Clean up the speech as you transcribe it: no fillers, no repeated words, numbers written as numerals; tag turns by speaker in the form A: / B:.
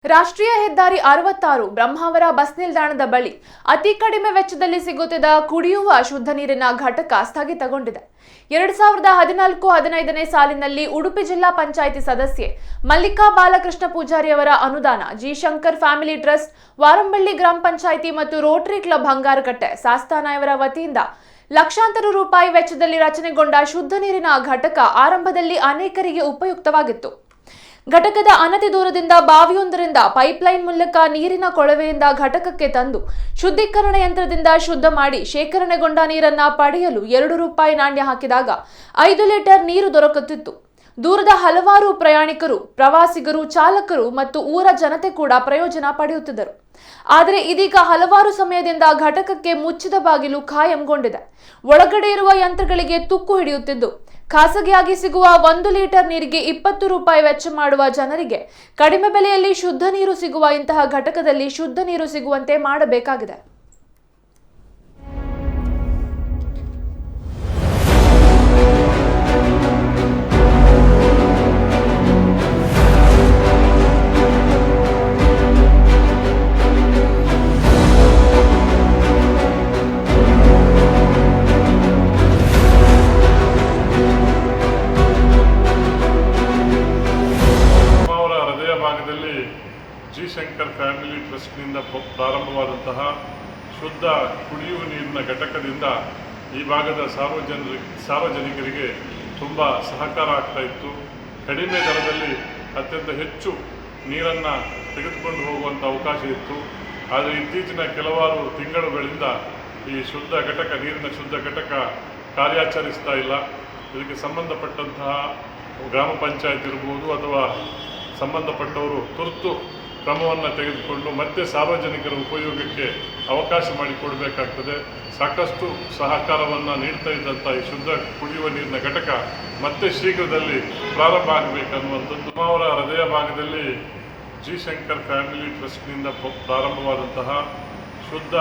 A: ರಾಷ್ಟ್ರೀಯ ಹೆದ್ದಾರಿ 66 ಬ್ರಹ್ಮಾವರ ಬಸ್ ನಿಲ್ದಾಣದ ಬಳಿ ಅತಿ ಕಡಿಮೆ ವೆಚ್ಚದಲ್ಲಿ ಸಿಗುತ್ತಿದ್ದ ಕುಡಿಯುವ ಶುದ್ಧ ನೀರಿನ ಘಟಕ ಸ್ಥಗಿತಗೊಂಡಿದೆ. 2014-15ನೇ ಸಾಲಿನಲ್ಲಿ ಉಡುಪಿ ಜಿಲ್ಲಾ ಪಂಚಾಯಿತಿ ಸದಸ್ಯೆ ಮಲ್ಲಿಕಾ ಬಾಲಕೃಷ್ಣ ಪೂಜಾರಿ ಅವರ ಅನುದಾನ, G Shankar family trust, Varamballi ಗ್ರಾಮ ಪಂಚಾಯಿತಿ ಮತ್ತು ರೋಟರಿ ಕ್ಲಬ್ ಹಂಗಾರಕಟ್ಟೆ ಸಾಸ್ತಾನಾಯವರ ವತಿಯಿಂದ ಲಕ್ಷಾಂತರ ರೂಪಾಯಿ ವೆಚ್ಚದಲ್ಲಿ ರಚನೆಗೊಂಡ ಶುದ್ಧ ನೀರಿನ ಘಟಕ ಆರಂಭದಲ್ಲಿ ಅನೇಕರಿಗೆ ಉಪಯುಕ್ತವಾಗಿತ್ತು. ಘಟಕದ ಅನತಿ ದೂರದಿಂದ ಬಾವಿಯೊಂದರಿಂದ ಪೈಪ್ಲೈನ್ ಮೂಲಕ ನೀರಿನ ಕೊಳವೆಯಿಂದ ಘಟಕಕ್ಕೆ ತಂದು ಶುದ್ಧೀಕರಣ ಯಂತ್ರದಿಂದ ಶುದ್ಧ ಮಾಡಿ ಶೇಖರಣೆಗೊಂಡ ನೀರನ್ನ ಪಡೆಯಲು 2 ರೂಪಾಯಿ ನಾಣ್ಯ ಹಾಕಿದಾಗ 5 ಲೀಟರ್ ನೀರು ದೊರಕುತ್ತಿತ್ತು. ದೂರದ ಹಲವಾರು ಪ್ರಯಾಣಿಕರು, ಪ್ರವಾಸಿಗರು, ಚಾಲಕರು ಮತ್ತು ಊರ ಜನತೆ ಕೂಡ ಪ್ರಯೋಜನ ಪಡೆಯುತ್ತಿದ್ದರು. ಆದರೆ ಇದೀಗ ಹಲವಾರು ಸಮಯದಿಂದ ಘಟಕಕ್ಕೆ ಮುಚ್ಚಿದ ಬಾಗಿಲು ಖಾಯಂಗೊಂಡಿದೆ. ಒಳಗಡೆ ಇರುವ ಯಂತ್ರಗಳಿಗೆ ತುಕ್ಕು ಹಿಡಿಯುತ್ತಿದ್ದು, ಖಾಸಗಿಯಾಗಿ ಸಿಗುವ 1 ಲೀಟರ್ ನೀರಿಗೆ 20 ರೂಪಾಯಿ ವೆಚ್ಚ ಮಾಡುವ ಜನರಿಗೆ ಕಡಿಮೆ ಬೆಲೆಯಲ್ಲಿ ಶುದ್ಧ ನೀರು ಸಿಗುವ ಇಂತಹ ಘಟಕದಲ್ಲಿ ಶುದ್ಧ ನೀರು ಸಿಗುವಂತೆ ಮಾಡಬೇಕಾಗಿದೆ.
B: ಭಾಗದಲ್ಲಿ ಜಿ ಶಂಕರ್ ಫ್ಯಾಮಿಲಿ ಟ್ರಸ್ಟ್ನಿಂದ ಪ್ರಾರಂಭವಾದಂತಹ ಶುದ್ಧ ಕುಡಿಯುವ ನೀರಿನ ಘಟಕದಿಂದ ಈ ಭಾಗದ ಸಾರ್ವಜನಿಕರಿಗೆ ತುಂಬ ಸಹಕಾರ ಆಗ್ತಾ ಇತ್ತು. ಕಡಿಮೆ ದರದಲ್ಲಿ ಅತ್ಯಂತ ಹೆಚ್ಚು ನೀರನ್ನು ತೆಗೆದುಕೊಂಡು ಹೋಗುವಂಥ ಅವಕಾಶ ಇತ್ತು. ಆದರೆ ಇತ್ತೀಚಿನ ಕೆಲವಾರು ತಿಂಗಳುಗಳಿಂದ ಈ ನೀರಿನ ಶುದ್ಧ ಘಟಕ ಕಾರ್ಯಾಚರಿಸ್ತಾ ಇಲ್ಲ. ಇದಕ್ಕೆ ಸಂಬಂಧಪಟ್ಟಂತಹ ಗ್ರಾಮ ಪಂಚಾಯತ್ ಇರ್ಬೋದು ಅಥವಾ ಸಂಬಂಧಪಟ್ಟವರು ತುರ್ತು ಕ್ರಮವನ್ನು ತೆಗೆದುಕೊಂಡು ಮತ್ತೆ ಸಾರ್ವಜನಿಕರ ಉಪಯೋಗಕ್ಕೆ ಅವಕಾಶ ಮಾಡಿಕೊಡಬೇಕಾಗ್ತದೆ. ಸಾಕಷ್ಟು ಸಹಕಾರವನ್ನು ನೀಡ್ತಾ ಇದ್ದಂಥ ಈ ಶುದ್ಧ ಕುಡಿಯುವ ನೀರಿನ ಘಟಕ ಮತ್ತೆ ಶೀಘ್ರದಲ್ಲಿ ಪ್ರಾರಂಭ ಆಗಬೇಕನ್ನುವಂಥದ್ದು. ಅವರ ಹೃದಯ ಭಾಗದಲ್ಲಿ ಜಿ ಶಂಕರ್ ಫ್ಯಾಮಿಲಿ ಟ್ರಸ್ಟ್ನಿಂದ ಪ್ರಾರಂಭವಾದಂತಹ ಶುದ್ಧ